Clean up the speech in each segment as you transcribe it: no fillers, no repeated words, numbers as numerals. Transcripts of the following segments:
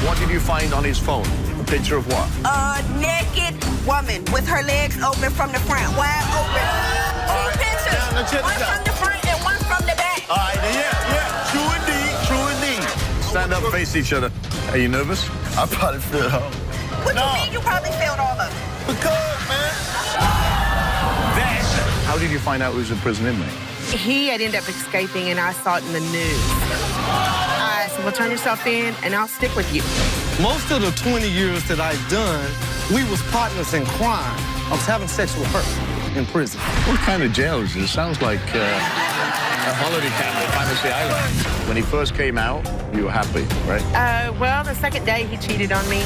what did you find on his phone? A picture of what? A naked woman with her legs open from the front, wide open. Two pictures, one from the front and one from the back. All right, yeah. True indeed, true indeed. Stand up, face each other. Are you nervous? I probably feel home. What do you mean you probably failed all of it? Because, man. How did you find out he was a prison inmate? He had ended up escaping, and I saw it in the news. I said, well, turn yourself in, and I'll stick with you. Most of the 20 years that I've done, we was partners in crime. I was having sex with her in prison. What kind of jail is this? It sounds like a holiday camp at Fantasy Island. When he first came out, you were happy, right? Well, the second day, he cheated on me.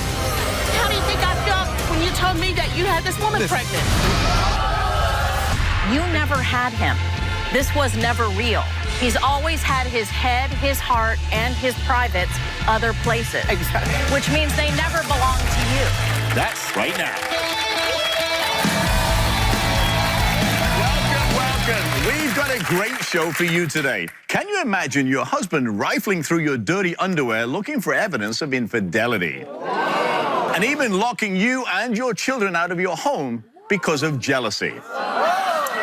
How do you think I felt when you told me that you had this woman pregnant? You never had him. This was never real. He's always had his head, his heart, and his privates other places. Exactly. Which means they never belong to you. That's right now. Welcome. We've got a great show for you today. Can you imagine your husband rifling through your dirty underwear looking for evidence of infidelity? And even locking you and your children out of your home because of jealousy.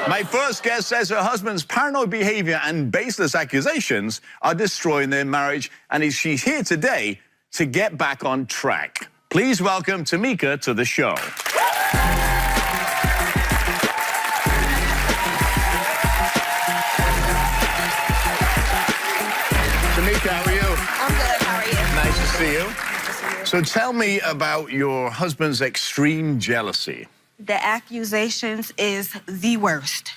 My first guest says her husband's paranoid behavior and baseless accusations are destroying their marriage, and she's here today to get back on track. Please welcome Tamika to the show. Tamika, how are you? I'm good, how are you? Nice to see you. So tell me about your husband's extreme jealousy. The accusations is the worst.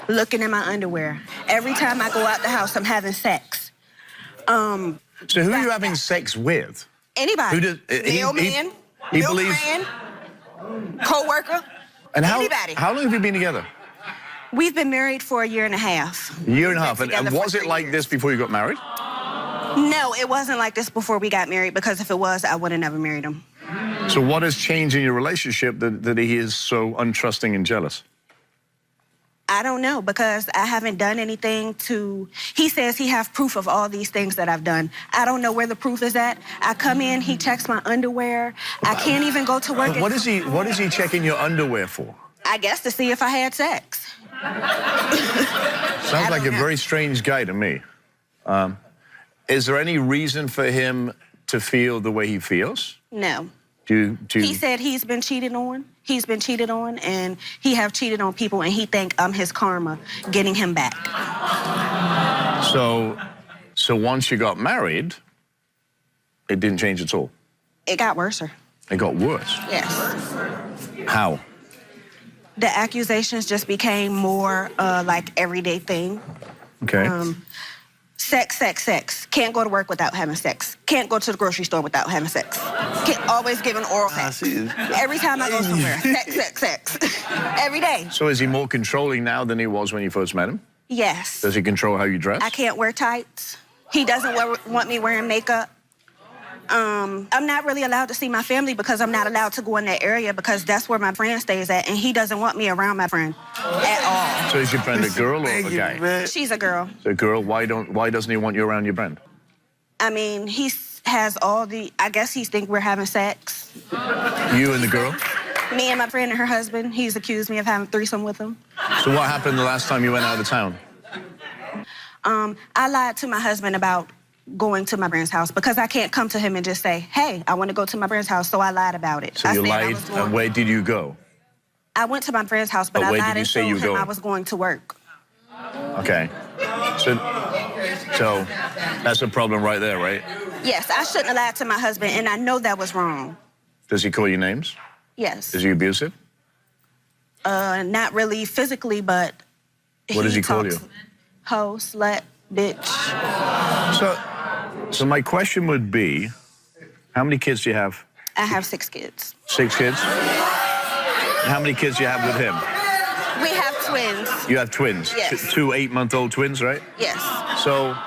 Looking in my underwear. Every time I go out the house, I'm having sex. So who are you having sex with? Anybody. Who does, Mailman, he believes... co-worker, And anybody. how long have you been together? We've been married for a year and a half. A year and a half. Been And together was for it 3 like years. this before you got married? No, it wasn't like this before we got married, because if it was, I would have never married him. So what has changed in your relationship that he is so untrusting and jealous? I don't know, because I haven't done anything to... He says he has proof of all these things that I've done. I don't know where the proof is at. I come in, he checks my underwear. I can't even go to work. What is he checking your underwear for? I guess to see if I had sex. Sounds like a very strange guy to me. Is there any reason for him to feel the way he feels? No. He said he's been cheated on. He's been cheated on, and he have cheated on people, and he think I'm his karma, getting him back. So once you got married, it didn't change at all? It got worse. It got worse? Yes. How? The accusations just became more like everyday thing. Okay. Sex. Can't go to work without having sex. Can't go to the grocery store without having sex. Always giving oral sex. Every time I go somewhere, sex. Every day. So is he more controlling now than he was when you first met him? Yes. Does he control how you dress? I can't wear tights. He doesn't want me wearing makeup. I'm not really allowed to see my family because I'm not allowed to go in that area because that's where my friend stays at, and he doesn't want me around my friend at all. So is your friend a girl or a guy? She's a girl. So a girl, why doesn't he want you around your friend? I mean, he has all the, I guess he thinks we're having sex. You and the girl? Me and my friend and her husband. He's accused me of having a threesome with him. So what happened the last time you went out of town? I lied to my husband about going to my friend's house because I can't come to him and just say, hey, I want to go to my friend's house, so I lied about it. So you lied, and where did you go? I went to my friend's house, but I lied and told him I was going to work. Okay. So that's a problem right there, right? Yes, I shouldn't have lied to my husband, and I know that was wrong. Does he call you names? Yes. Is he abusive? Not really physically, but what does he call you? Hoe, slut, bitch. So my question would be, how many kids do you have? I have 6 kids. 6 kids? And how many kids do you have with him? We have twins. You have twins? Yes. 2 8-month-old twins, right? Yes. So,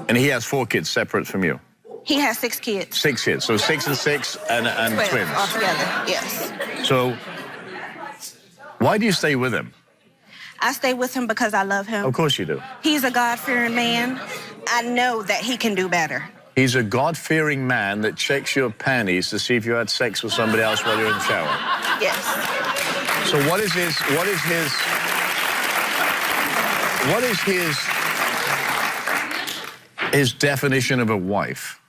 and he has 4 kids separate from you? He has 6 kids. 6 kids, so 6 and 6 and twins. Altogether, yes. So, why do you stay with him? I stay with him because I love him. Of course you do. He's a God-fearing man. I know that he can do better. He's a God-fearing man that checks your panties to see if you had sex with somebody else while you're in the shower. Yes. So what is his definition of a wife?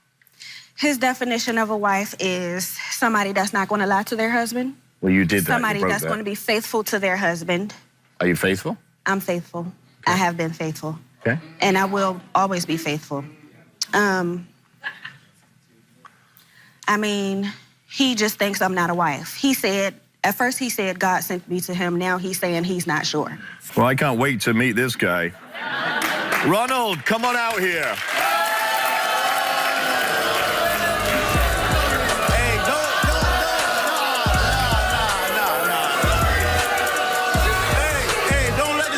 His definition of a wife is somebody that's not going to lie to their husband. Well, you did that. Somebody that's going to be faithful to their husband. Are you faithful? I'm faithful. Okay. I have been faithful. Okay. And I will always be faithful. I mean, he just thinks I'm not a wife. He said, at first he said God sent me to him. Now he's saying he's not sure. Well, I can't wait to meet this guy. Ronald, come on out here. Hey, don't let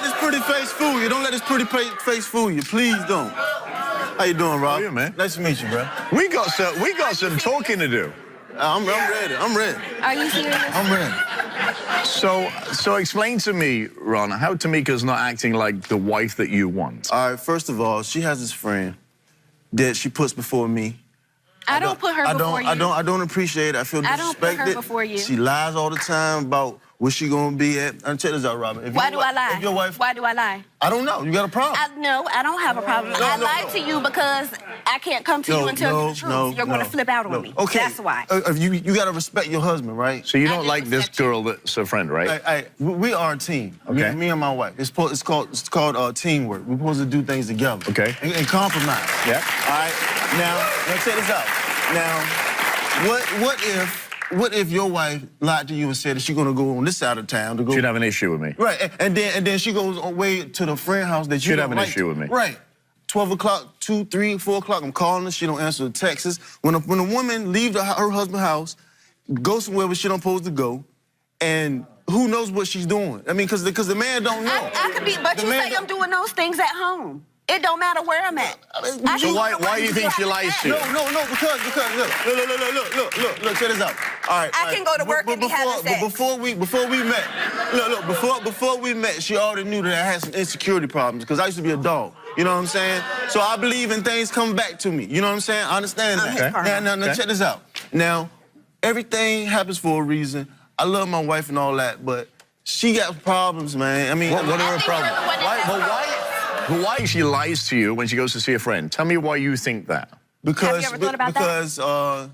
this pretty face fool you. Don't let this pretty face fool you. Please don't. How you doing, Rob? How are you, man? Nice to meet you, bro. We got some talking to do. I'm ready. I'm ready. Are you serious? I'm ready. So explain to me, Ron, how Tamika's not acting like the wife that you want. All right, first of all, she has this friend that she puts before me. I don't put her before you. I don't appreciate it. I feel disrespected. I don't put her before you. She lies all the time about where she gonna be at. And check this out, Robert. Why do I lie? If your wife, Why do I lie? I don't know. You got a problem. No, I don't have a problem. I lied to you because I can't come to you and tell you the truth. You're going to flip out on me. Okay. That's why. You got to respect your husband, right? So you don't like this girl that's a friend, right? We are a team. Okay. Me and my wife. It's called teamwork. We're supposed to do things together. Okay. And compromise. Yeah. All right. Now check this out. Now, what if your wife lied to you and said that she's gonna go on this side of town to go? She'd have an issue with me. Right. And then she goes away to the friend house that you She'd have an issue with me. Right. 12 o'clock, 2, 3, 4 o'clock, I'm calling her. She don't answer the texts. When a woman leaves her husband's house, goes somewhere where she don't supposed to go, and who knows what she's doing? I mean, because the man don't know. I could be, but you say I'm doing those things at home. It don't matter where I'm at. So why do you think she lies to you? No, because look, check this out. All right. I can go to work and be having sex. But before we met, before we met, she already knew that I had some insecurity problems because I used to be a dog. You know what I'm saying? So I believe in things come back to me. You know what I'm saying? I understand that. Okay. Now check this out. Now, everything happens for a reason. I love my wife and all that, but she got problems, man. I mean, what are her problems? Why she lies to you when she goes to see a friend? Tell me why you think that. Because Have you ever thought about that?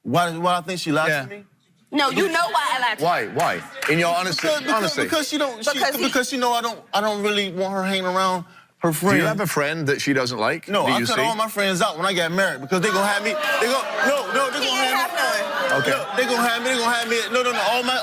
why I think she lies to me? No, you know why I lied to you. Why? In your honesty. Because she know I don't really want her hanging around her friends. Do you have a friend that she doesn't like? No, I cut all my friends out when I got married because they gonna have me. They're gonna have me. Okay. They're gonna have me. No.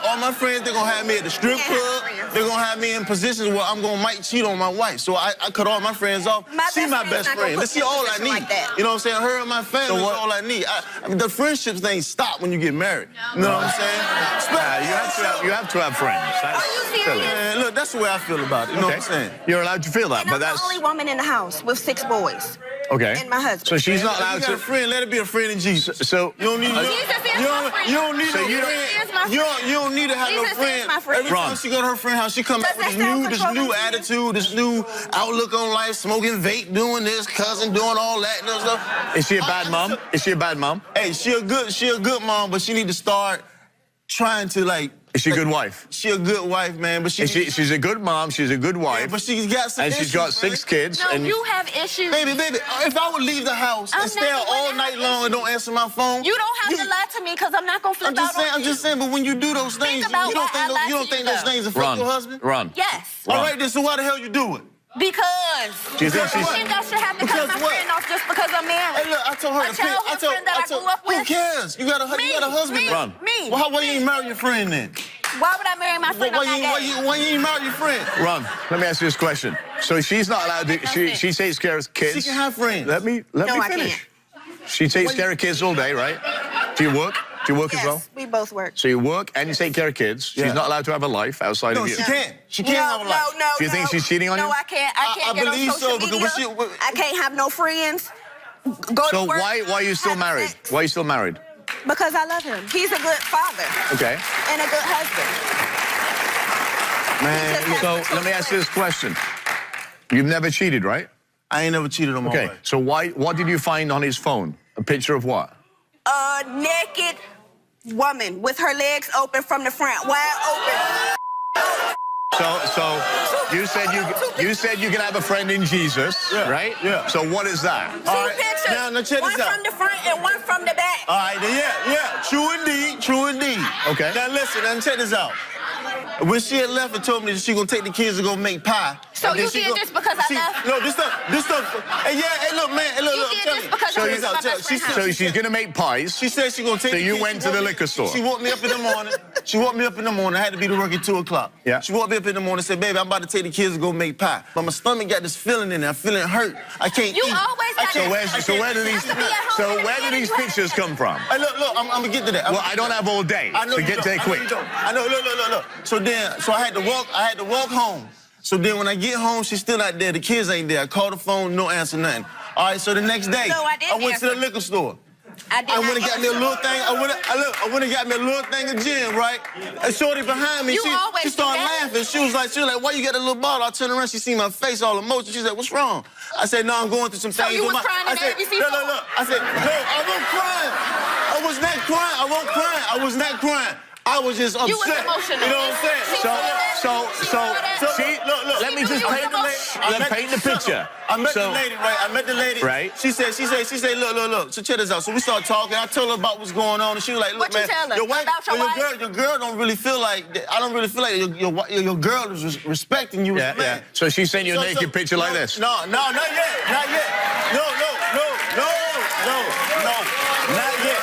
All my friends, they're gonna have me at the strip club. They're gonna have me in positions where I'm gonna might cheat on my wife. So I cut all my friends off. She's my best friend. Let's see all I need. You know what I'm saying? Her and my family is all I need. I mean, the friendships ain't stop when you get married. You know what I'm saying? You have to have friends. Are you serious? Man, look, that's the way I feel about it. You know what I'm saying? You're allowed to feel that, And but I'm that's the only woman in the house with 6 boys. okay. And my husband. So she's not allowed You got a to. friend, let it be a friend in Jesus. So You don't need Jesus is my friend. You don't need So no you don't- friend. Jesus is my friend. You don't need to have no Jesus is friend. my friend. Every time she go to her friend house, she come back Does with that sound this controlling new to you? attitude, this new outlook on life, smoking vape, doing this, cousin, doing all that and stuff. Is she a bad mom? Is she a bad mom? Hey, she a good mom, but she need to start trying to like. Is she a good wife? She a good wife, man, but She's a good mom. She's a good wife. Yeah, but she's got some and she's got 6 kids. No, and you have issues. Baby, if I would leave the house I'm and stay not out the one all that night has long and don't answer my phone. You don't have to lie to me because I'm not going to flip out on you. I'm just saying, but when you do those things, about you don't why I lied think, to you, those things affect your husband? Run. Yes. All right, then, so why the hell you do it? Because. Do you think she's... And I should have to cut my Because what? friend off just because I'm married. Hey, look, I told her A childhood friend that I grew up with. Who cares? You got a husband. Me, Run. Me. Well, why you ain't marry your friend then? Why would I marry my friend? Why you ain't marry your friend? Run. Let me ask you this question. So she's not allowed to... She takes care of kids. She can have friends. Let me I finish. She takes care of kids all day, right? Do you work? Do you work as well? Yes, we both work. So you work and you take care of kids. Yeah. She's not allowed to have a life outside No, of you. she can't. She can't have a life. No. Do you think she's cheating on you? No, I can't. I can't I get believe on social so, because media. when I can't have no friends. Go So to work. why are you still have married? sex. Why are you still married? Because I love him. He's a good father. Okay. And a good husband. Man, so let me ask you this question. You've never cheated, right? I ain't never cheated on my wife. So what did you find on his phone? A picture of what? A naked woman with her legs open from the front, wide open. So you said you can have a friend in Jesus, right? Yeah. So what is that? Two pictures. Now check one this out. from the front and one from the back. All right, yeah. True indeed. Okay. Now listen, check this out. When she had left and told me that she gonna take the kids to go make pie. So you did this because I left? No, this stuff. Hey, look, man. Hey, look, You did this because I left my best friend's house. So she's gonna make pies. She said she gonna take. So the you kids. went to the liquor store. She woke me up in the morning. I had to be to work at 2 o'clock. Yeah. She woke me up in the morning and said, "Baby, I'm about to take the kids to go make pie, but my stomach got this feeling in there. I'm feeling hurt. I can't eat." You always got that. So where do these pictures come from? Hey, look, I'm gonna get to that. Well, I don't have all day to get to it quick. I know, look. So I had to walk home. So then when I get home, she's still not there. The kids ain't there. I called the phone, no answer, nothing. All right, so the next day, No, I didn't went to the liquor store. I went and got me a little thing. I went and got me a little thing of gin, right? And shorty behind me, she started laughing. She was like, "Why you got a little bottle?" I turned around, she seen my face all emotional. She said, "What's wrong?" I said, "No, I'm going through some things." So you was crying in ABC? Look. I said, "No, I wasn't crying. I was not crying. I was not crying. I was just upset." You was emotional. You know what I'm saying? Look. Let me just paint the picture. I met the lady, right? I met the lady. Right. She said, look. So check this out. So we started talking. I told her about what's going on, and she was like, "Look, What you man, tell her? your wife, About your wife? your girl don't really feel like. I don't really feel like your girl is respecting you as a man." So she sent you a naked picture like this? No, not yet. No. Not yet.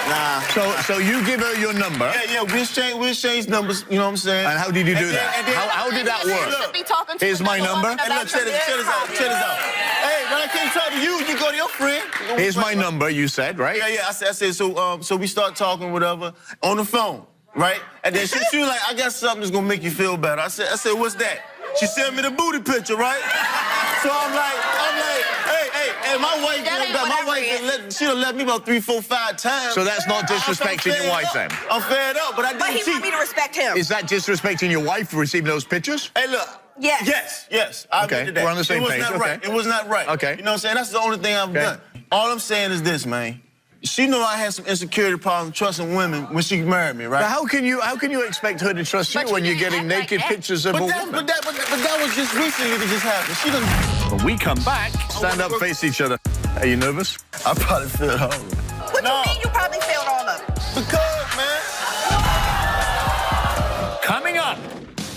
Nah. So you give her your number. Yeah, we exchanged numbers, you know what I'm saying? And how did you do that? then- How did that You work? should be talking to Here's my another number. woman Hey, look, about check your this out. Hey, when I can't talk to you, you go to your friend. Here's my number, you said, right? Yeah, I said, so we start talking, whatever, on the phone, right? And then she was like, "I got something that's gonna make you feel better." I said, "What's that?" She sent me the booty picture, right? So I'm like, hey, my wife, she done left me about 3, 4, 5 times. So that's not disrespecting your wife then? I'm fed up, but I But didn't he cheat. want me to respect him. Is that disrespecting your wife for receiving those pictures? Hey, look. Yes. I Okay, admit to that. we're on the same page, It was not okay. right. It was not right. Okay. You know what I'm saying? That's the only thing I've done. All I'm saying is this, man. She knew I had some insecurity problems trusting women when she married me, right? But how can you expect her to trust you But when you you're getting didn't act naked like that. pictures of a woman? But that was just recently that just happened. She done. When we come back, stand up, face each other. Are you nervous? I probably feel all of it. What you mean you probably failed all of it? Because, man. Coming up,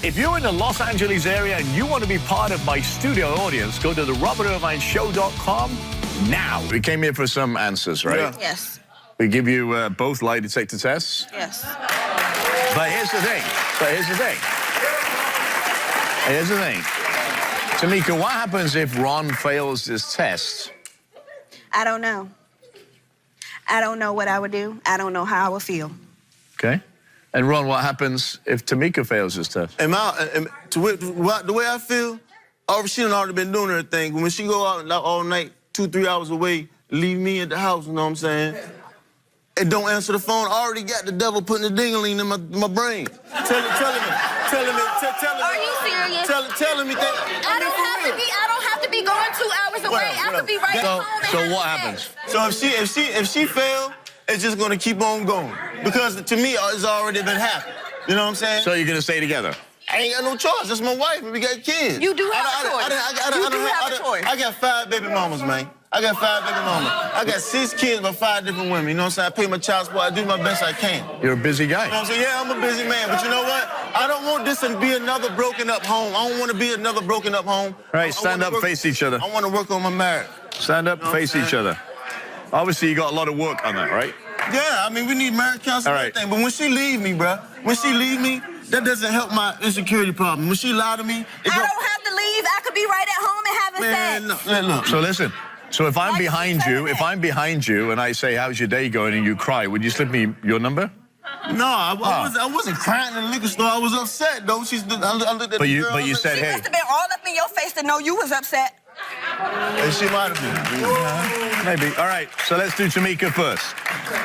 if you're in the Los Angeles area and you want to be part of my studio audience, go to the RobertIrvineShow.com now. We came here for some answers, right? Yeah. Yes. We give you both lie detector tests. Yes. But here's the thing. Tamika, what happens if Ron fails this test? I don't know. I don't know what I would do. I don't know how I would feel. Okay. And Ron, what happens if Tamika fails this test? The way I feel, she done already been doing her thing. When she go out all night, 2, 3 hours away, leave me at the house, you know what I'm saying? And don't answer the phone. I already got the devil putting a ding-a-ling in my brain. Telling me. Are you serious? Telling me that. I don't have to be going 2 hours away. I could be right at home. So what happens? So if she fail, it's just gonna keep on going. Because to me, it's already been happening. You know what I'm saying? So you're gonna stay together? I ain't got no choice. That's my wife, and we got kids. You do have a choice. You do have a choice. I got 5 baby mamas, man. I got 5 baby mamas. I got 6 kids by 5 different women. You know what I'm saying? I pay my child support. I do my best I can. You're a busy guy. You know what I'm saying? Yeah, I'm a busy man. But you know what? I don't want this to be another broken up home. I don't want to be another broken up home. All right, stand up, face each other. I want to work on my marriage. Stand up, face each other. Obviously, you got a lot of work on that, right? Yeah, I mean, we need marriage counseling and everything. But when she leave me, bro, that doesn't help my insecurity problem. When she lie to me, I don't have to leave. I could be right at home and having sex. look. So listen. So if I'm Why you behind saying you, that? if I'm behind you and I say, "How's your day going?" and you cry, would you slip me your number? No, I wasn't crying in the liquor store. I was upset, though. I looked at But the you, girl, but you said, She "Hey." must have been all up in your face to know you was upset. And she might have been. Maybe. All right, so let's do Tamika first.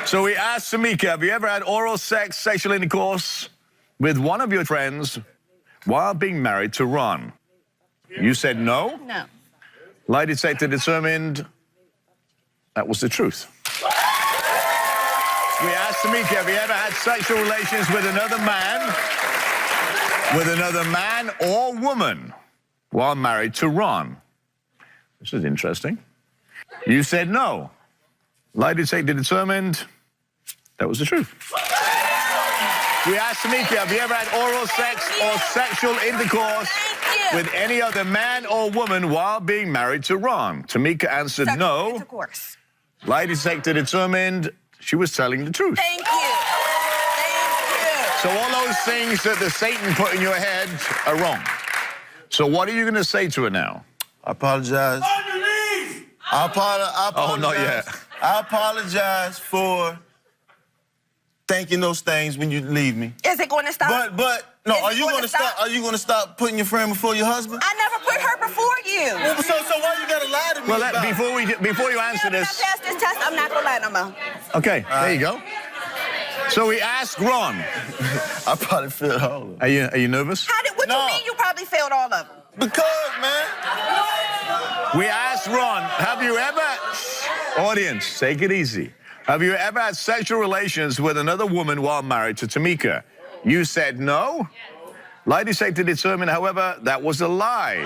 So we asked Tamika, have you ever had oral sex, sexual intercourse with one of your friends while being married to Ron? You said no? No. Lie detector determined that was the truth. We asked Tamika, have you ever had sexual relations with another man or woman while married to Ron? This is interesting. You said no. Lie detector determined that was the truth. We asked Tamika, have you ever had oral sex or sexual intercourse with any other man or woman while being married to Ron? Tamika answered no. Intercourse. Lie detector determined she was telling the truth. Thank you. Thank you. So all those things that the Satan put in your head are wrong. So what are you going to say to her now? I apologize. On your knees! I apologize. Oh, not yet. I apologize for thinking those things when you leave me. Is it going to stop? But no, Is are it you gonna going to stop? Are you going to stop putting your friend before your husband? I never put her before you. So why you got to lie to me? Well, about it? before you answer When I this, pass this test, I'm not going to lie no more. okay, there you go. So we asked Ron. I probably failed all of them. Are you nervous? What No. you mean you probably failed all of them? Because, man. We asked Ron, have you ever, audience, take it easy. Have you ever had sexual relations with another woman while married to Tamika? You said no. Lie detector determined, however, that was a lie.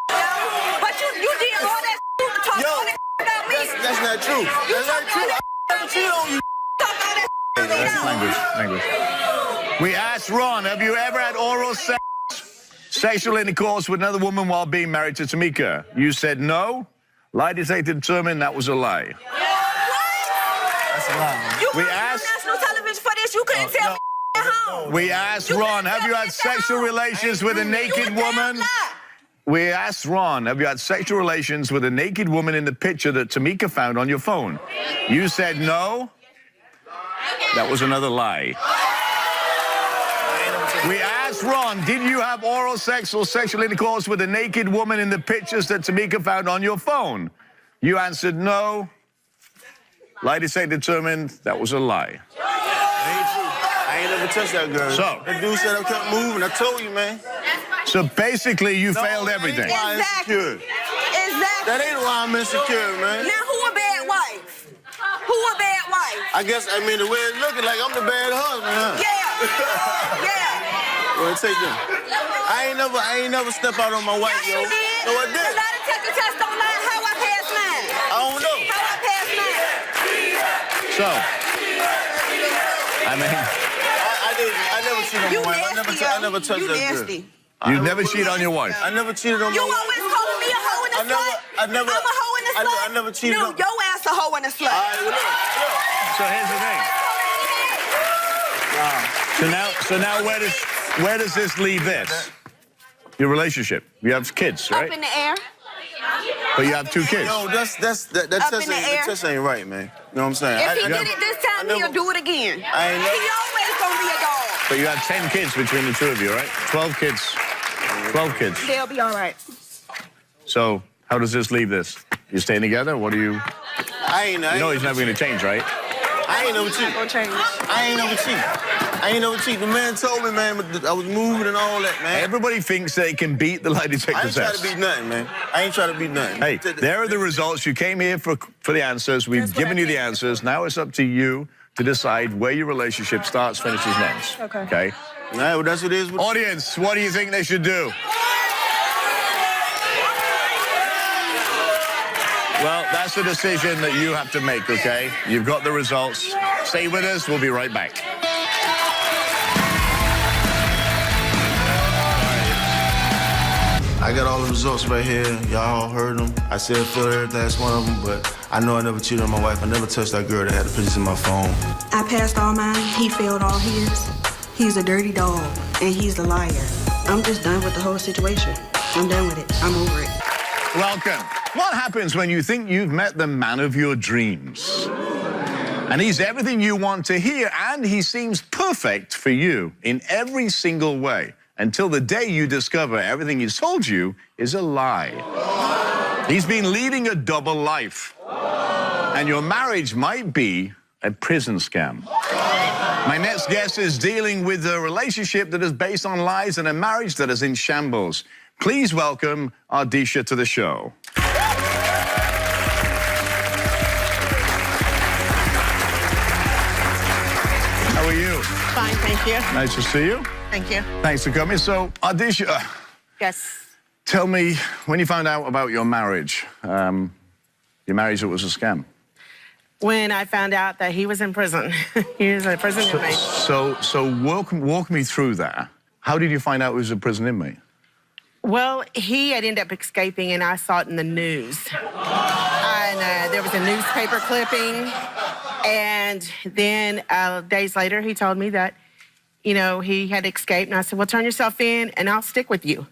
But you did all that talk Yo, all that about me. That's not true. That's not true. I never cheated on you. Talk all that Language. We asked Ron, have you ever had oral sex, sexual intercourse with another woman while being married to Tamika? You said no. Lie detector determined that was a lie. That's a lie, man. You We were on asked- national television for this. You couldn't tell me at home. We asked Ron, have you had sexual relations with a naked woman? We asked Ron, have you had sexual relations with a naked woman in the picture that Tamika found on your phone? You said no. That was another lie. We asked Ron, did you have oral sex or sexual intercourse with a naked woman in the pictures that Tamika found on your phone? You answered no. Lie detector determined that was a lie. Ain't true. I ain't never touched that girl. So- that dude said I kept moving. I told you, man. So basically, you failed that everything. ain't why I'm Exactly. insecure. Exactly. That ain't why I'm insecure, man. Now who a bad wife? Who a bad wife? I guess, the way it's looking like I'm the bad husband, huh? Yeah. Yeah. Well, take them. I ain't never step out on my wife, Yes, yo. you did. No, I The didn't. lie detector test don't lie. How I passed mine? I don't know. How I passed mine? So, I mean, I never cheated on You my wife. nasty, I never touched you that girl. nasty. you never cheat on your wife. I never cheated on You my wife. always calling me a hoe and a slut. I never. I'm a hoe and a slut. I never cheated No, on. your ass a hoe and a slut. All right, well, look. So here's the thing. So now where does this leave this? Your relationship. You have kids, Up right? in the air. But you have 2 kids. No, that Up test in the air. that test ain't right, man. You know what I'm saying? If he did it this time, I he'll never- do it again. I ain't never- He always gonna be a dog. But you have 10 kids between the 2 of you, right? 12 kids. 12 kids. They'll be all right. So how does this leave this? You staying together? What do you... I ain't You know he's never going to change, right? I ain't never cheat. Gonna change. I ain't never cheat. I ain't never cheat. The man told me, man, I was moving and all that, man. Everybody thinks they can beat the lie I detector ain't trying test. to beat nothing, man. I ain't trying to beat nothing. Hey, there are the results. You came here for the answers. We've That's what given I you the think. answers. Now it's up to you to decide where your relationship starts, finishes, and ends. Okay? All right, well, that's what it is. Audience, what do you think they should do? Well, that's a decision that you have to make, okay? You've got the results. Stay with us. We'll be right back. I got all the results right here. Y'all all heard them. I said fill every last one of them, but I know I never cheated on my wife. I never touched that girl that had the pictures in my phone. I passed all mine. He failed all his. He's a dirty dog, and he's a liar. I'm just done with the whole situation. I'm done with it. I'm over it. Welcome. What happens when you think you've met the man of your dreams? And he's everything you want to hear, and he seems perfect for you in every single way, until the day you discover everything he's told you is a lie. He's been leading a double life, and your marriage might be a prison scam. My next guest is dealing with a relationship that is based on lies and a marriage that is in shambles. Please welcome Ardisha to the show. How are you? Fine, thank you. Nice to see you. Thank you. Thanks for coming. So, Ardisha, Yes. tell me, when you found out about your marriage that was a scam. When I found out that he was in prison. He was a prison inmate. So walk me through that. How did you find out he was a prison inmate? Well, he had ended up escaping, and I saw it in the news. And there was a newspaper clipping. And then days later, he told me that, you know, he had escaped. And I said, well, turn yourself in, and I'll stick with you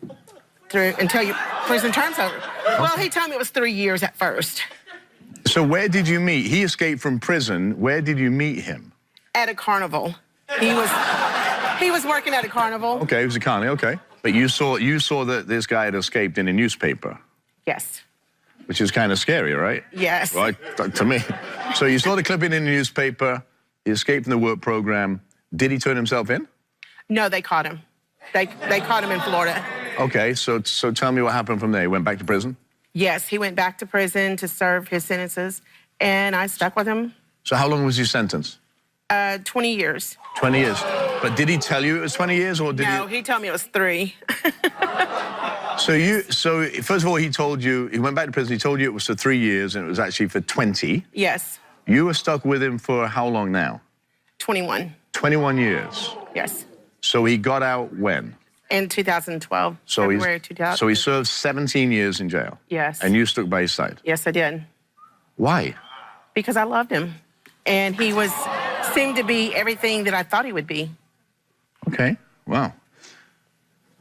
until your prison term's over. Well, he told me it was 3 years at first. So where did you meet? He escaped from prison. Where did you meet him? At a carnival. He was working at a carnival. Okay, it was a carnival, okay. But you saw that this guy had escaped in a newspaper. Yes. Which is kind of scary, right? Yes. Right, to me. So you saw the clipping in the newspaper. He escaped from the work program. Did he turn himself in? No, they caught him. They caught him in Florida. Okay, so tell me what happened from there. He went back to prison? Yes, he went back to prison to serve his sentences, and I stuck with him. So how long was he sentenced? 20 years. 20 years. But did he tell you it was 20 years, or did No, he told me it was 3. So first of all, he told you, he went back to prison, he told you it was for 3 years, and it was actually for 20. Yes. You were stuck with him for how long now? 21. 21 years. Yes. So he got out when? In 2012, February 2000. So he served 17 years in jail? Yes. And you stuck by his side? Yes, I did. Why? Because I loved him. And he seemed to be everything that I thought he would be. Okay, wow.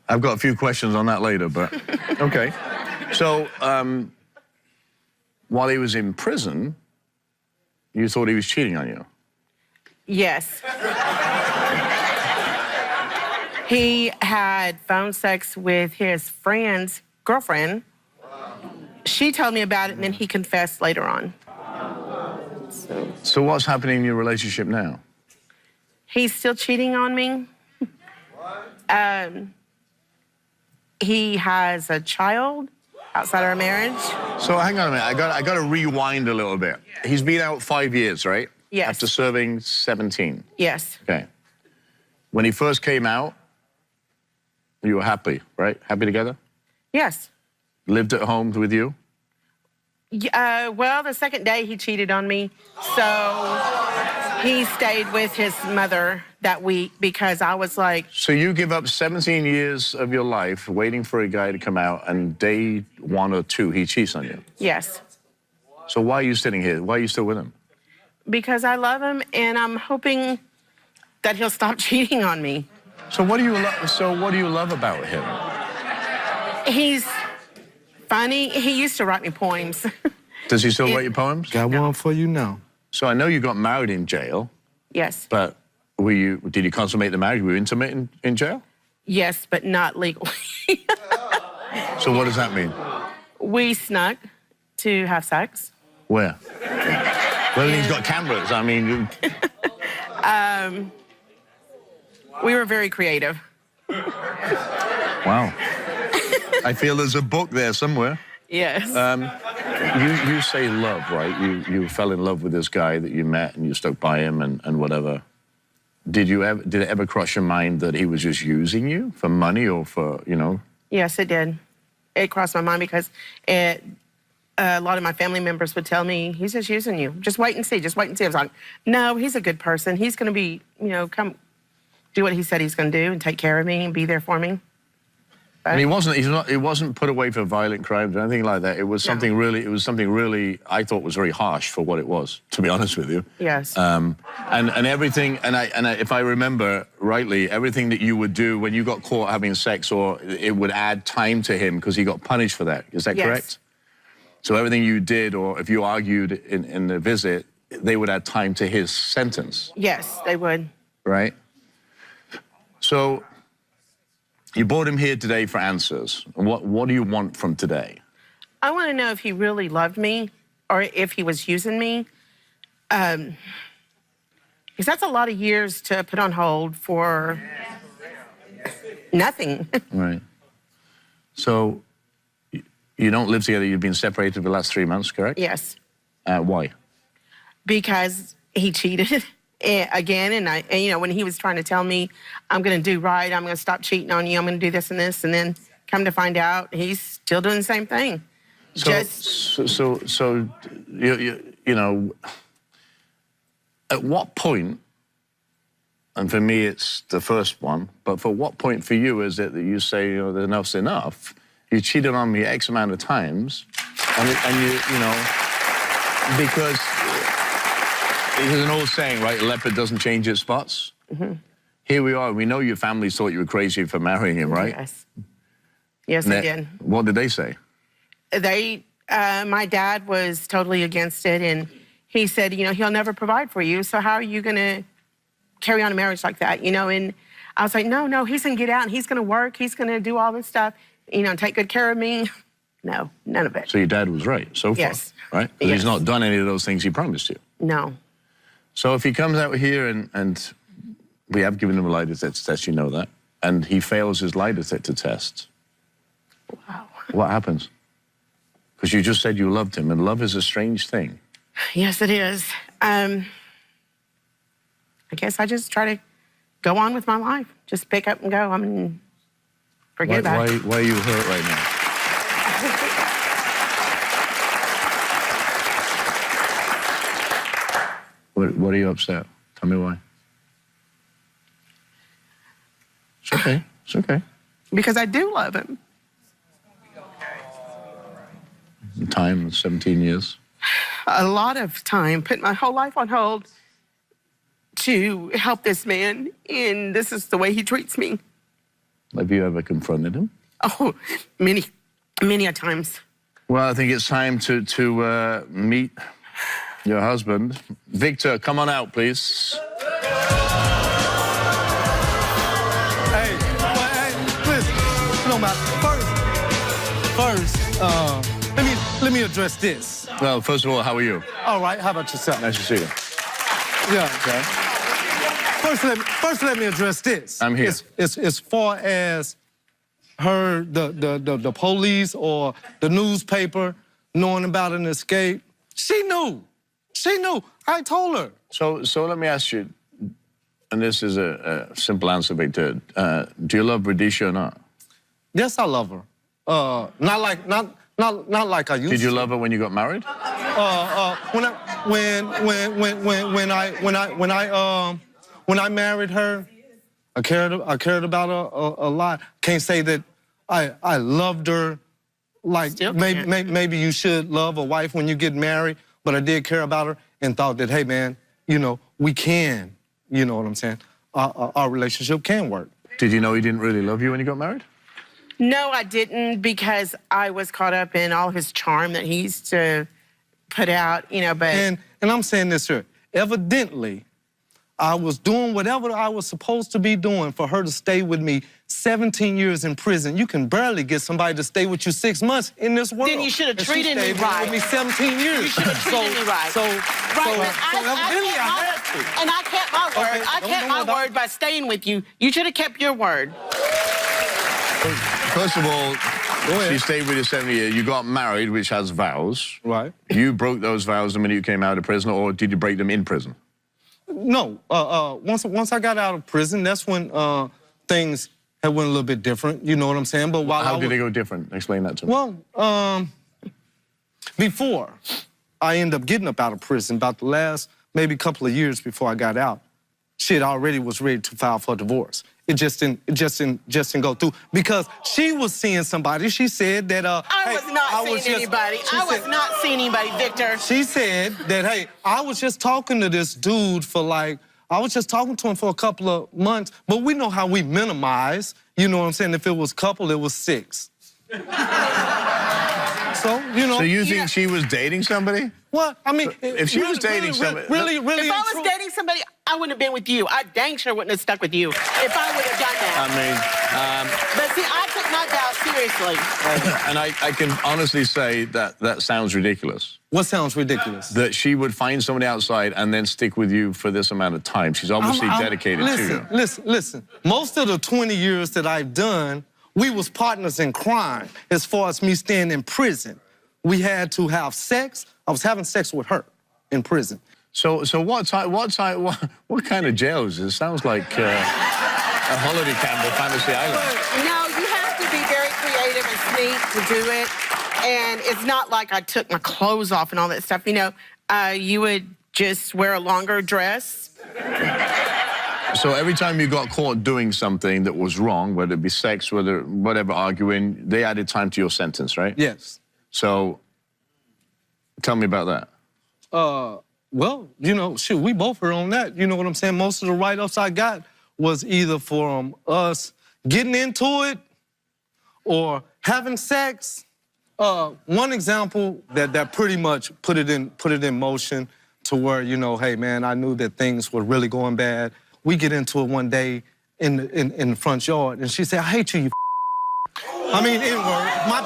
I've got a few questions on that later, but okay. So while he was in prison, you thought he was cheating on you? Yes. He had phone sex with his friend's girlfriend. She told me about it, and then he confessed later on. So what's happening in your relationship now? He's still cheating on me. He has a child outside our marriage. So hang on a minute, I got to rewind a little bit. He's been out 5 years, right? Yes. After serving 17. Yes. Okay. When he first came out, you were happy, right? Happy together? Yes. Lived at home with you? Well, the second day he cheated on me, so he stayed with his mother that week because I was like... So you give up 17 years of your life waiting for a guy to come out, and day 1 or 2, he cheats on you? Yes. So why are you sitting here? Why are you still with him? Because I love him, and I'm hoping that he'll stop cheating on me. So what do you love about him? He's funny. He used to write me poems. Does he still write you poems? Got one for you now. So I know you got married in jail. Yes. But did you consummate the marriage? Were you intimate in jail? Yes, but not legally. So what does that mean? We snuck to have sex. Where? Well, he's got cameras. I mean... We were very creative. Wow. I feel there's a book there somewhere. Yes. You say love, right? You fell in love with this guy that you met and you stuck by him and whatever. Did it ever cross your mind that he was just using you for money or for, you know? Yes, it did. It crossed my mind because a lot of my family members would tell me, he's just using you. Just wait and see. Just wait and see. I was like, no, he's a good person. He's going to be, you know, come do what he said he's going to do and take care of me and be there for me. But And he wasn't put away for violent crimes or anything like that. It was something really, I thought was very harsh for what it was, to be honest with you. Yes. And everything, if I remember rightly, everything that you would do when you got caught having sex, or it would add time to him because he got punished for that. Is that Yes. correct? So everything you did, or if you argued in the visit, they would add time to his sentence. Yes, they would. Right? So you brought him here today for answers. What do you want from today? I want to know if he really loved me or if he was using me. Because that's a lot of years to put on hold for nothing. Right. So you don't live together. You've been separated for the last 3 months, correct? Yes. Why? Because he cheated again, and you know, when he was trying to tell me, I'm going to do right, I'm going to stop cheating on you, I'm going to do this and this, and then come to find out, he's still doing the same thing. So you know, at what point? And for me, it's the first one. But for what point for you is it that you say, you know, enough's enough? You cheated on me X amount of times, and you know, because there's an old saying, right? A leopard doesn't change its spots. Mm-hmm. Here we are. We know your family thought you were crazy for marrying him, right? Yes. Yes, they did. What did they say? My dad was totally against it, and he said, you know, he'll never provide for you, so how are you going to carry on a marriage like that, you know? And I was like, no, he's going to get out, and he's going to work, he's going to do all this stuff, you know, take good care of me. No, none of it. So your dad was right so far, yes. Right? Yes. He's not done any of those things he promised you. No. So if he comes out here and we have given him a lie detector test, you know that, and he fails his lie detector test, wow. What happens? Because you just said you loved him, and love is a strange thing. Yes, it is. I guess I just try to go on with my life. Just pick up and go. I mean, forget about it. Why are you hurt right now? What are you upset? Tell me why. It's okay. It's okay. Because I do love him. Time, 17 years. A lot of time, put my whole life on hold to help this man, and this is the way he treats me. Have you ever confronted him? Oh, many a times. Well, I think it's time to meet your husband. Victor, come on out, please. Hey, listen, no matter. First, let me address this. Well, first of all, how are you? All right, how about yourself? Nice to see you. Yeah. Okay. First, let me address this. I'm here. As far as her, the police or the newspaper knowing about an escape, she knew. I told her. So let me ask you, and this is a simple answer, Victor. Do you love Radisha or not? Yes, I love her. Not like I used to. Did you love her when you got married? When I married her, I cared about her a lot. Can't say that I loved her like maybe you should love a wife when you get married, but I did care about her and thought that, hey man, you know, we can, you know what I'm saying? Our relationship can work. Did you know he didn't really love you when you got married? No, I didn't, because I was caught up in all his charm that he used to put out, you know, but... And I'm saying this here, evidently, I was doing whatever I was supposed to be doing for her to stay with me 17 years in prison. You can barely get somebody to stay with you 6 months in this world. Then you should have treated me right. With me 17 years. You should have treated me right. Evidently I had to. And I kept my word. Okay, I kept my word by staying with you. You should have kept your word. First of all, she stayed with you 7 years. You got married, which has vows. Right. You broke those vows the minute you came out of prison, or did you break them in prison? No. Once I got out of prison, that's when things had went a little bit different. You know what I'm saying? But while How did they go different? Explain that to me. Well, before I ended up getting up out of prison, about the last maybe couple of years before I got out, she already was ready to file for divorce. It just didn't go through because she was seeing somebody. She said that I was not seeing anybody. I was not seeing anybody, Victor. She said that, hey, I was just talking to this dude for I was just talking to him for a couple of months, but we know how we minimize. You know what I'm saying? If it was couple, it was 6. So, you know. So you think she was dating somebody? What? I mean, if she was dating somebody, really. If I was dating somebody, I wouldn't have been with you. I dang sure wouldn't have stuck with you if I would have done that. I mean, But see, I took my vows Seriously. And I can honestly say that sounds ridiculous. What sounds ridiculous? That she would find somebody outside and then stick with you for this amount of time. She's obviously dedicated to you. Listen. Most of the 20 years that I've done, we was partners in crime as far as me staying in prison. We had to have sex. I was having sex with her in prison. So what kind of jail is this? Sounds like a holiday camp or Fantasy Island. No, you have to be very creative and sneak to do it. And it's not like I took my clothes off and all that stuff. You know, you would just wear a longer dress. So every time you got caught doing something that was wrong, whether it be sex, whatever, arguing, they added time to your sentence, right? Yes. So tell me about that. Well, you know, shoot, we both were on that. You know what I'm saying? Most of the write-ups I got was either from us getting into it or having sex. One example that pretty much put it in motion to where, you know, hey, man, I knew that things were really going bad. We get into it one day in the front yard, and she said, I hate you, I mean, N-word. My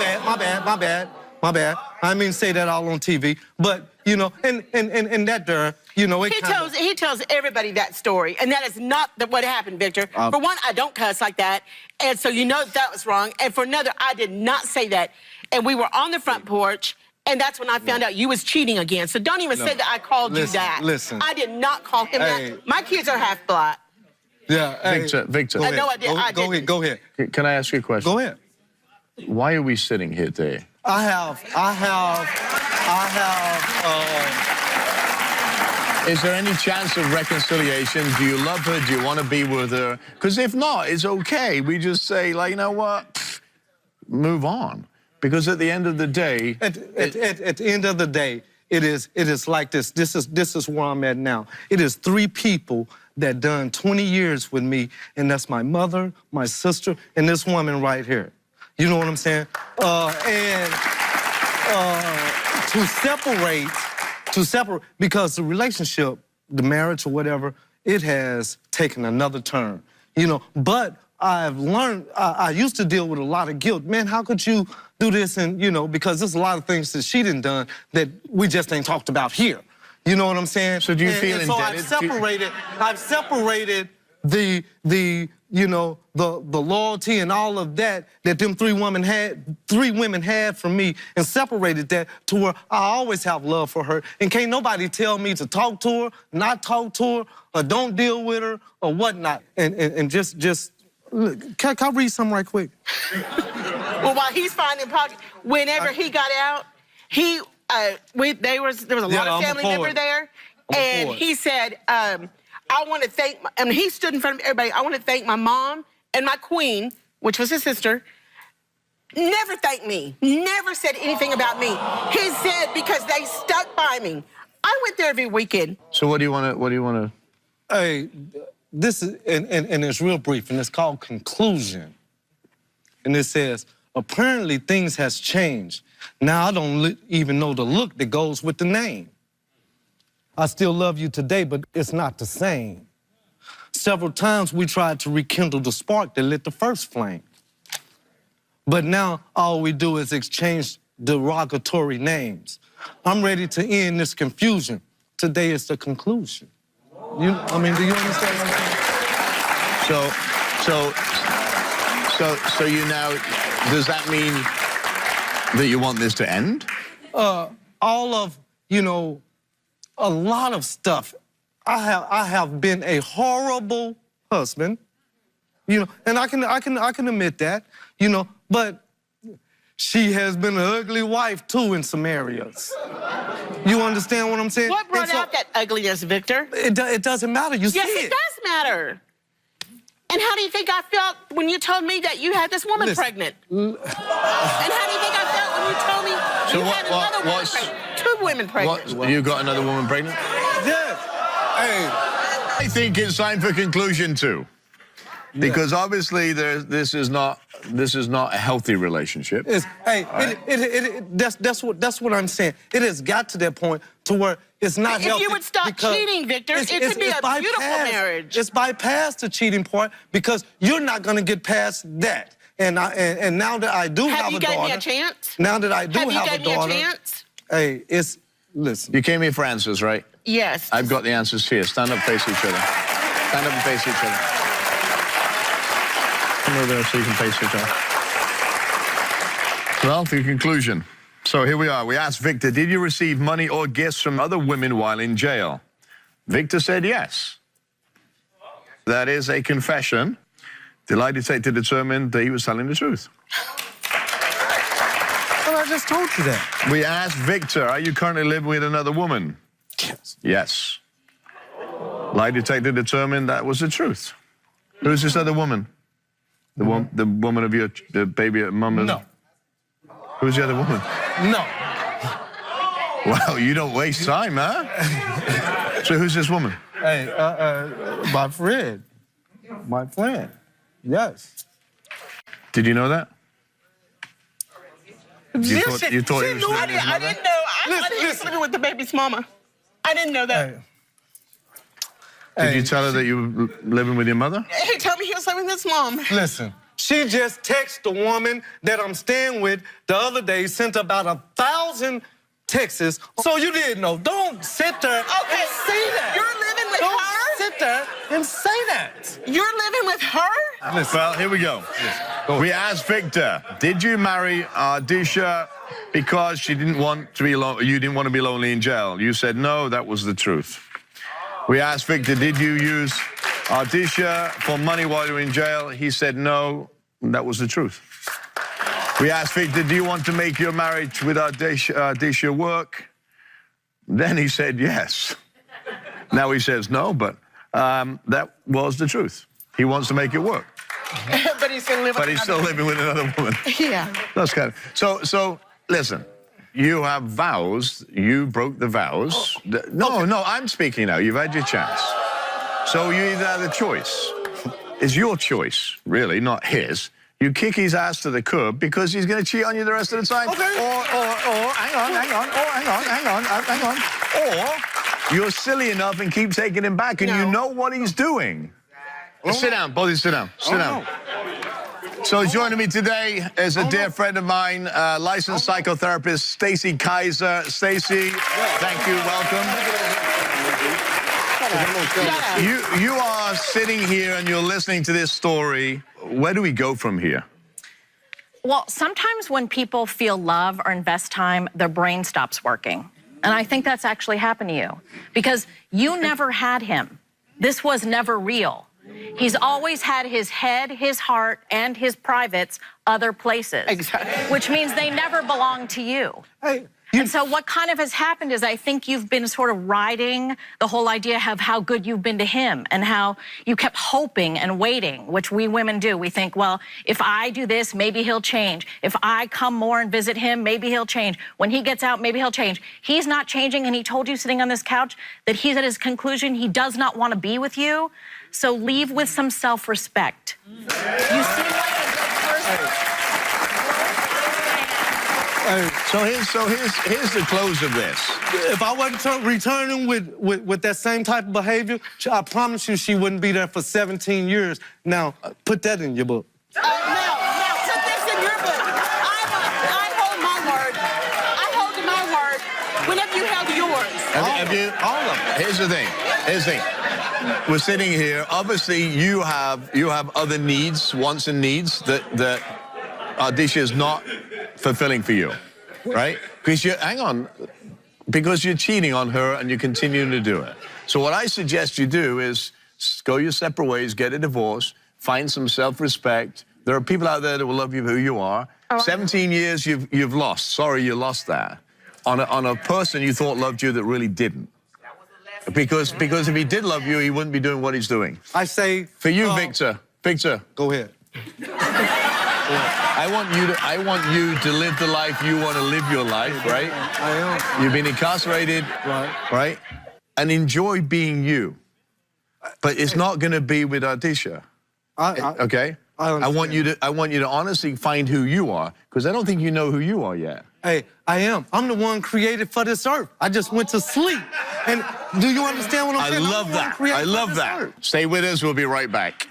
bad. I didn't mean to say that all on TV, but, you know, and that there, you know, it He tells everybody that story, and that is not what happened, Victor. For one, I don't cuss like that, and so you know that was wrong. And for another, I did not say that. And we were on the front porch, and that's when I found out you was cheating again. So don't even say that I called you that. Listen. I did not call him that. My kids are half black. Yeah, Victor. Go ahead. No, I didn't. Go ahead. Can I ask you a question? Go ahead. Why are we sitting here today? Is there any chance of reconciliation? Do you love her? Do you want to be with her? Because if not, it's okay. We just say, like, you know what? Pfft, move on. Because at the end of the day... At the end of the day, it is like this. This is where I'm at now. It is 3 people that done 20 years with me, and that's my mother, my sister, and this woman right here. You know what I'm saying? To separate, because the relationship, the marriage or whatever, it has taken another turn, you know. But I've learned, I used to deal with a lot of guilt. Man, how could you do this? And, you know, because there's a lot of things that she done done that we just ain't talked about here. You know what I'm saying? So do you feel indebted? So I've separated the you know, the loyalty and all of that them 3 women had from me, and separated that to where I always have love for her. And can't nobody tell me to talk to her, not talk to her, or don't deal with her, or whatnot. And just look, can I read something right quick? Well, while he's finding pockets, whenever he got out, there was a lot of family member there, and he said, I want to thank, and he stood in front of everybody, I want to thank my mom and my queen, which was his sister. Never thanked me, never said anything about me. He said because they stuck by me. I went there every weekend. So what do you want to... Hey, this is, and it's real brief, and it's called Conclusion. And it says, apparently things has changed. Now I don't even know the look that goes with the name. I still love you today, but it's not the same. Several times we tried to rekindle the spark that lit the first flame. But now all we do is exchange derogatory names. I'm ready to end this confusion. Today is the conclusion. Do you understand what I'm saying? So you now, does that mean that you want this to end? All of, you know, a lot of stuff. I have been a horrible husband, you know, and I can admit that, you know, but she has been an ugly wife too in some areas. You understand what I'm saying? What brought out that ugliness, Victor? It doesn't matter. You see it. Yes, it does matter. And how do you think I felt when you told me that you had this woman pregnant? And how do you think I felt when you told me you had another woman pregnant? 2 women pregnant. You got another woman pregnant? Yes. Hey. I think it's time for conclusion 2. Because obviously this is not a healthy relationship. That's what I'm saying. It has got to that point to where it's not healthy. If you would stop cheating, Victor, it could be a beautiful marriage. It's bypassed the cheating part because you're not going to get past that. And now that I do have a daughter, have you gave me a chance? Now that I do have a daughter, have you gave me a chance? Hey, listen. You came here for answers, right? Yes. I've got the answers here. Stand up, face each other. Stand up and face each other. Come over there so you can face each other. Well, for your conclusion. So here we are. We asked Victor, did you receive money or gifts from other women while in jail? Victor said yes. That is a confession. The lie detector determined that he was telling the truth. Well, I just told you that. We asked Victor, are you currently living with another woman? Yes. Yes. Lie detector determined that was the truth. Who's this other woman? The woman of the baby mum? No. Who's the other woman? No. Wow, you don't waste time, huh? So who's this woman? Hey, my friend. My friend. Yes. Did you know that? You I didn't know. I didn't was living with the baby's mama. I didn't know that. Did you tell her that you were living with your mother? He told me he was living with his mom. Listen, she just texted the woman that I'm staying with the other day, sent about 1,000 texts. So you didn't know. Don't sit there and say that. You're living with her? Don't sit there and say that. You're living with her? Listen. Well, here we go. We asked Victor, did you marry Ardisha because she didn't want to be you didn't want to be lonely in jail? You said no, that was the truth. We asked Victor, did you use Ardisha for money while you were in jail? He said no, that was the truth. We asked Victor, do you want to make your marriage with Ardisha work? Then he said yes. Now he says no, but that was the truth. He wants to make it work. But he's still living with another woman. Yeah. That's kind of... So listen. You have vows. You broke the vows. No, I'm speaking now. You've had your chance. So you either have a choice. It's your choice, really, not his. You kick his ass to the curb because he's going to cheat on you the rest of the time. Okay. Or hang on. Or you're silly enough and keep taking him back and you know what he's doing. Sit down, both of you sit down. Sit down. So joining me today is a dear friend of mine, licensed psychotherapist, Stacey Kaiser. Stacey, thank you, welcome. You are sitting here and you're listening to this story. Where do we go from here? Well, sometimes when people feel love or invest time, their brain stops working. And I think that's actually happened to you because you never had him. This was never real. He's always had his head, his heart, and his privates other places. Exactly. Which means they never belong to you. And so what kind of has happened is I think you've been sort of riding the whole idea of how good you've been to him and how you kept hoping and waiting, which we women do. We think, well, if I do this, maybe he'll change. If I come more and visit him, maybe he'll change. When he gets out, maybe he'll change. He's not changing, and he told you sitting on this couch that he's at his conclusion. He does not want to be with you. So leave with some self-respect. You seem like a good person. So here's the close of this. If I wasn't returning with that same type of behavior, I promise you she wouldn't be there for 17 years. Now, put that in your book. Now, put this in your book. I hold my word. I hold my word. Whenever you held yours. All of them. Here's the thing. We're sitting here. Obviously, you have other needs, wants and needs that Ardisha is not fulfilling for you, right? Because because you're cheating on her and you're continuing to do it. So what I suggest you do is go your separate ways, get a divorce, find some self-respect. There are people out there that will love you for who you are. 17 years you've lost. Sorry, you lost that on a person you thought loved you that really didn't. Because if he did love you, he wouldn't be doing what he's doing. I say... For you, Victor, go ahead. I want you to live the life you want to live your life, right? I am. You've been incarcerated, right? And enjoy being you. But it's not going to be with Ardisha. Okay? I want you to honestly find who you are, because I don't think you know who you are yet. Hey, I am. I'm the one created for this earth. I just went to sleep. And do you understand what I'm saying? I love that. I love that. Stay with us. We'll be right back.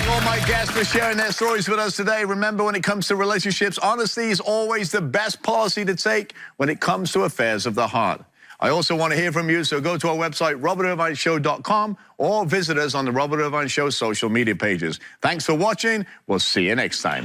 All my guests for sharing their stories with us today. Remember, when it comes to relationships, honesty is always the best policy to take when it comes to affairs of the heart. I also want to hear from you, so go to our website, robertirvineshow.com, or visit us on the Robert Irvine Show social media pages. Thanks for watching. We'll see you next time.